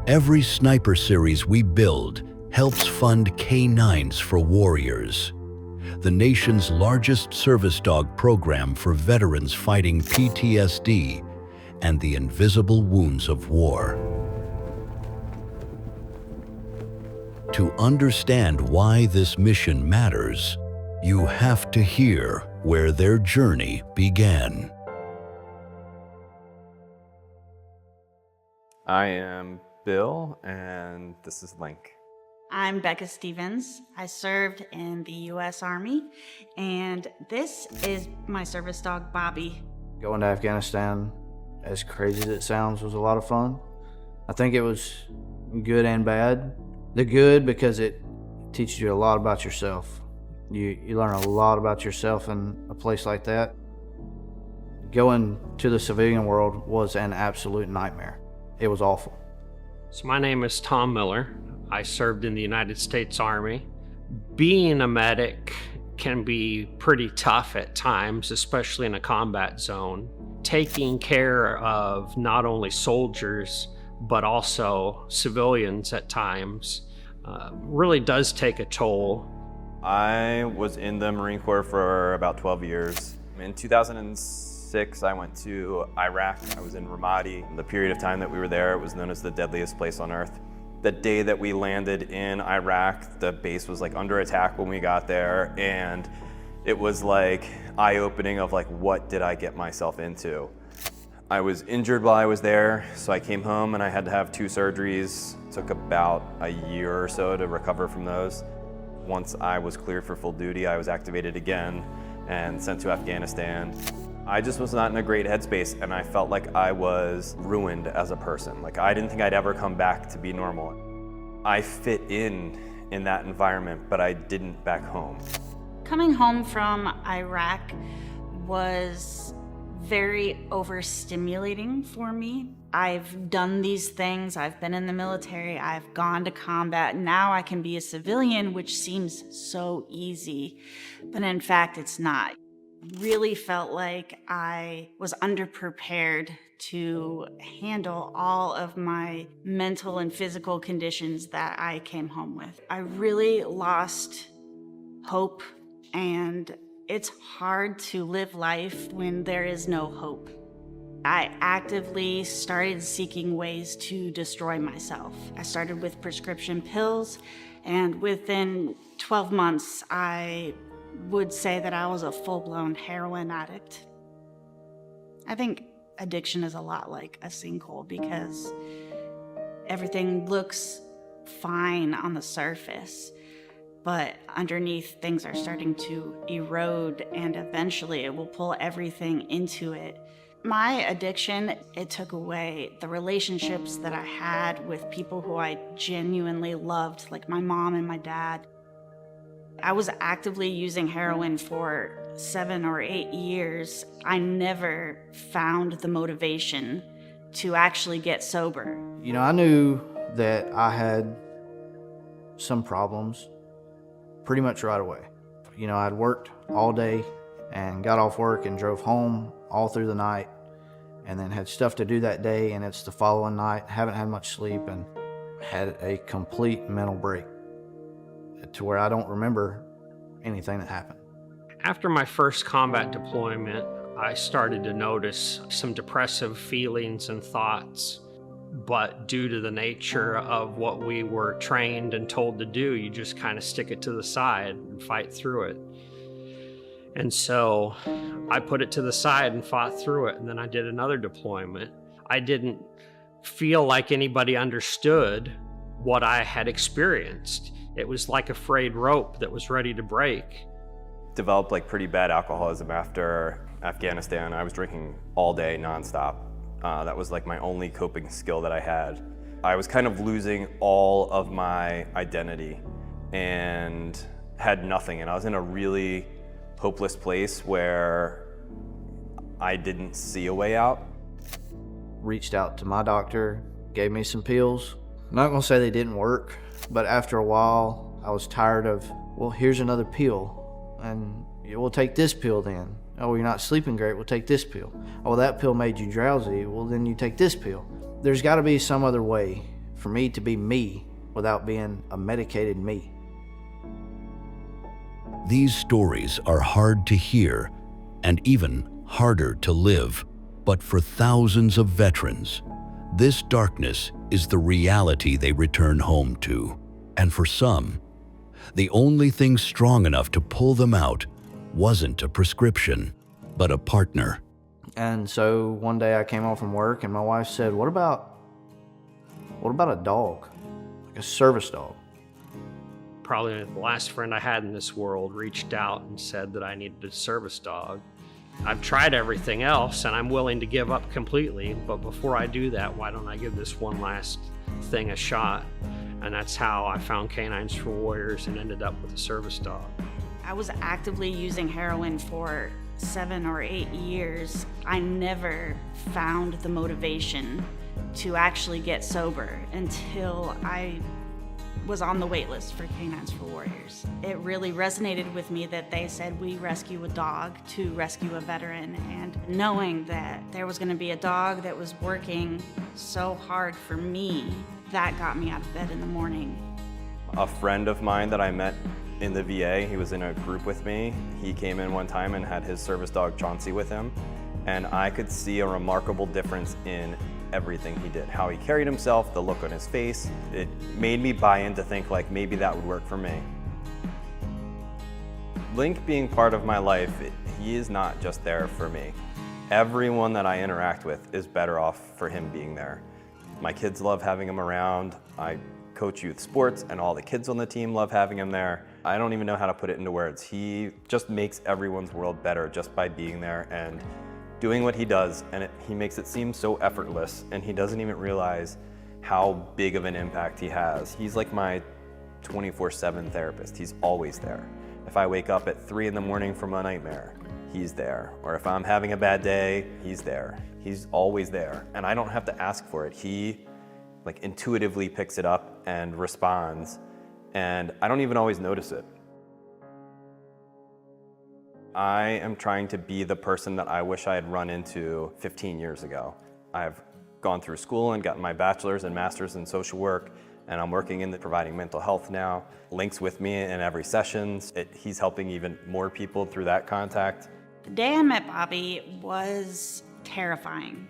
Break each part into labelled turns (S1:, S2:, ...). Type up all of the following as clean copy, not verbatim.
S1: Every sniper series we build helps fund K9s For Warriors, the nation's largest service dog program for veterans fighting PTSD and the invisible wounds of war. To understand why this mission matters, you have to hear where their journey began.
S2: I am Bill, and this is Link.
S3: I'm Becca Stevens. I served in the U.S. Army, and this is my service dog, Bobby.
S4: Going to Afghanistan, as crazy as it sounds, was a lot of fun. I think it was good and bad. The good because it teaches you a lot about yourself. You learn a lot about yourself in a place like that. Going to the civilian world was an absolute nightmare. It was awful.
S5: So my name is Tom Miller. I served in the United States Army. Being a medic can be pretty tough at times, especially in a combat zone. Taking care of not only soldiers, but also civilians at times really does take a toll.
S2: I was in the Marine Corps for about 12 years. In 2006, I went to Iraq. I was in Ramadi. The period of time that we were there, it was known as the deadliest place on earth. The day that we landed in Iraq, the base was like under attack when we got there, and it was like eye-opening of like, what did I get myself into? I was injured while I was there, so I came home and I had to have 2 surgeries. It took about a year or so to recover from those. Once I was cleared for full duty, I was activated again and sent to Afghanistan. I just was not in a great headspace, and I felt like I was ruined as a person. Like, I didn't think I'd ever come back to be normal. I fit in that environment, but I didn't back home.
S3: Coming home from Iraq was very overstimulating for me. I've done these things, I've been in the military, I've gone to combat. Now I can be a civilian, which seems so easy, but in fact it's not. Really felt like I was underprepared to handle all of my mental and physical conditions that I came home with. I really lost hope, and it's hard to live life when there is no hope. I actively started seeking ways to destroy myself. I started with prescription pills, and within 12 months, I would say that I was a full-blown heroin addict. I think addiction is a lot like a sinkhole because everything looks fine on the surface, but underneath things are starting to erode, and eventually it will pull everything into it. My addiction, it took away the relationships that I had with people who I genuinely loved, like my mom and my dad. I was actively using heroin for 7 or 8 years. I never found the motivation to actually get sober.
S4: You know, I knew that I had some problems pretty much right away. You know, I'd worked all day and got off work and drove home all through the night, and then had stuff to do that day, and it's the following night. Haven't had much sleep and had a complete mental break to where I don't remember anything that happened.
S5: After my first combat deployment, I started to notice some depressive feelings and thoughts. But due to the nature of what we were trained and told to do, you just kind of stick it to the side and fight through it. And so I put it to the side and fought through it, and then I did another deployment. I didn't feel like anybody understood what I had experienced. It was like a frayed rope that was ready to break.
S2: Developed like pretty bad alcoholism after Afghanistan. I was drinking all day nonstop. That was like my only coping skill that I had. I was kind of losing all of my identity and had nothing, and I was in a really hopeless place where I didn't see a way out.
S4: Reached out to my doctor, gave me some pills. I'm not gonna say they didn't work, but after a while, I was tired of, well, here's another pill, and we'll take this pill then. Oh, you're not sleeping great, we'll take this pill. Oh, that pill made you drowsy, well, then you take this pill. There's gotta be some other way for me to be me without being a medicated me.
S1: These stories are hard to hear and even harder to live, but for thousands of veterans, this darkness is the reality they return home to. And for some, the only thing strong enough to pull them out wasn't a prescription, but a partner.
S4: And so one day I came home from work and my wife said, what about a dog, like a service dog?
S5: Probably the last friend I had in this world reached out and said that I needed a service dog. I've tried everything else and I'm willing to give up completely, but before I do that, why don't I give this one last thing a shot? And that's how I found K9s For Warriors and ended up with a service dog.
S3: I was actively using heroin for 7 or 8 years. I never found the motivation to actually get sober until I was on the wait list for K9s For Warriors. It really resonated with me that they said we rescue a dog to rescue a veteran, and knowing that there was going to be a dog that was working so hard for me, that got me out of bed in the morning.
S2: A friend of mine that I met in the VA, he was in a group with me. He came in one time and had his service dog Chauncey with him, and I could see a remarkable difference in everything he did, how he carried himself, the look on his face. It made me buy in to think like maybe that would work for me. Link being part of my life, he is not just there for me. Everyone that I interact with is better off for him being there. My kids love having him around. I coach youth sports and all the kids on the team love having him there. I don't even know how to put it into words. He just makes everyone's world better just by being there and doing what he does, and he makes it seem so effortless, and he doesn't even realize how big of an impact he has. He's like my 24/7 therapist. He's always there. If I wake up at 3 in the morning from a nightmare, he's there. Or if I'm having a bad day, he's there. He's always there, and I don't have to ask for it. He like intuitively picks it up and responds, and I don't even always notice it. I am trying to be the person that I wish I had run into 15 years ago. I've gone through school and gotten my bachelor's and master's in social work, and I'm working in providing mental health now. Link's with me in every sessions. He's helping even more people through that contact.
S3: The day I met Bobby was terrifying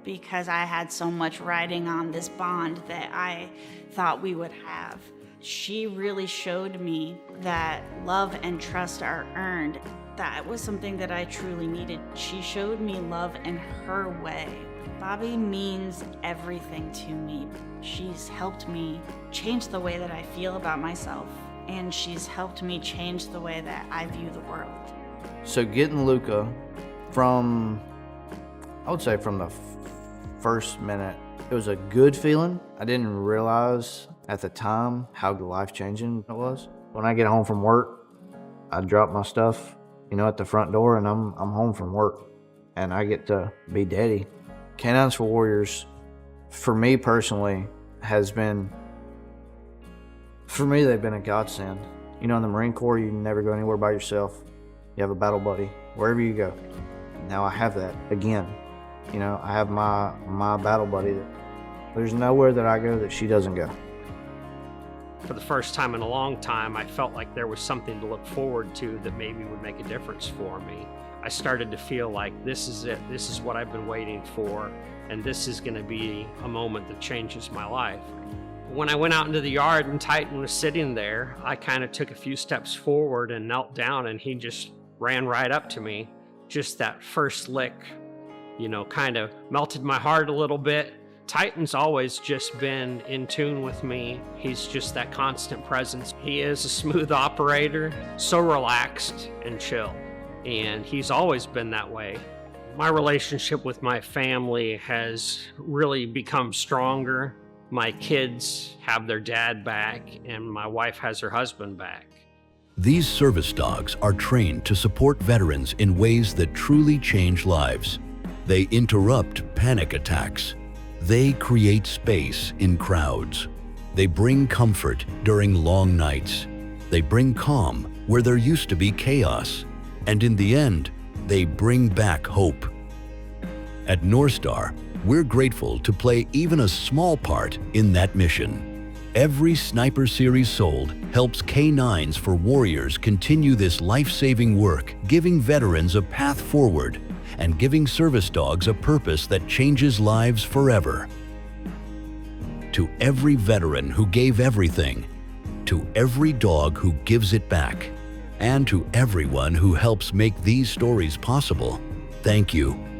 S3: because I had so much riding on this bond that I thought we would have. She really showed me that love and trust are earned. That was something that I truly needed. She showed me love in her way. Bobby means everything to me. She's helped me change the way that I feel about myself, and she's helped me change the way that I view the world.
S4: So getting Luca from, I would say from the first minute, it was a good feeling. I didn't realize at the time how life-changing it was. When I get home from work, I drop my stuff, at the front door, and I'm home from work, and I get to be daddy. K9s For Warriors, for me personally, they've been a godsend. In the Marine Corps, you never go anywhere by yourself. You have a battle buddy wherever you go. Now I have that again. I have my battle buddy. There's nowhere that I go that she doesn't go.
S5: For the first time in a long time, I felt like there was something to look forward to that maybe would make a difference for me. I started to feel like this is it. This is what I've been waiting for, and this is going to be a moment that changes my life. When I went out into the yard and Titan was sitting there, I kind of took a few steps forward and knelt down, and he just ran right up to me. Just that first lick, kind of melted my heart a little bit. Titan's always just been in tune with me. He's just that constant presence. He is a smooth operator, so relaxed and chill, and he's always been that way. My relationship with my family has really become stronger. My kids have their dad back, and my wife has her husband back.
S1: These service dogs are trained to support veterans in ways that truly change lives. They interrupt panic attacks. They create space in crowds. They bring comfort during long nights. They bring calm where there used to be chaos. And in the end, they bring back hope. At Norstar, we're grateful to play even a small part in that mission. Every Sniper Series sold helps K9s For Warriors continue this life-saving work, giving veterans a path forward and giving service dogs a purpose that changes lives forever. To every veteran who gave everything, to every dog who gives it back, and to everyone who helps make these stories possible, thank you.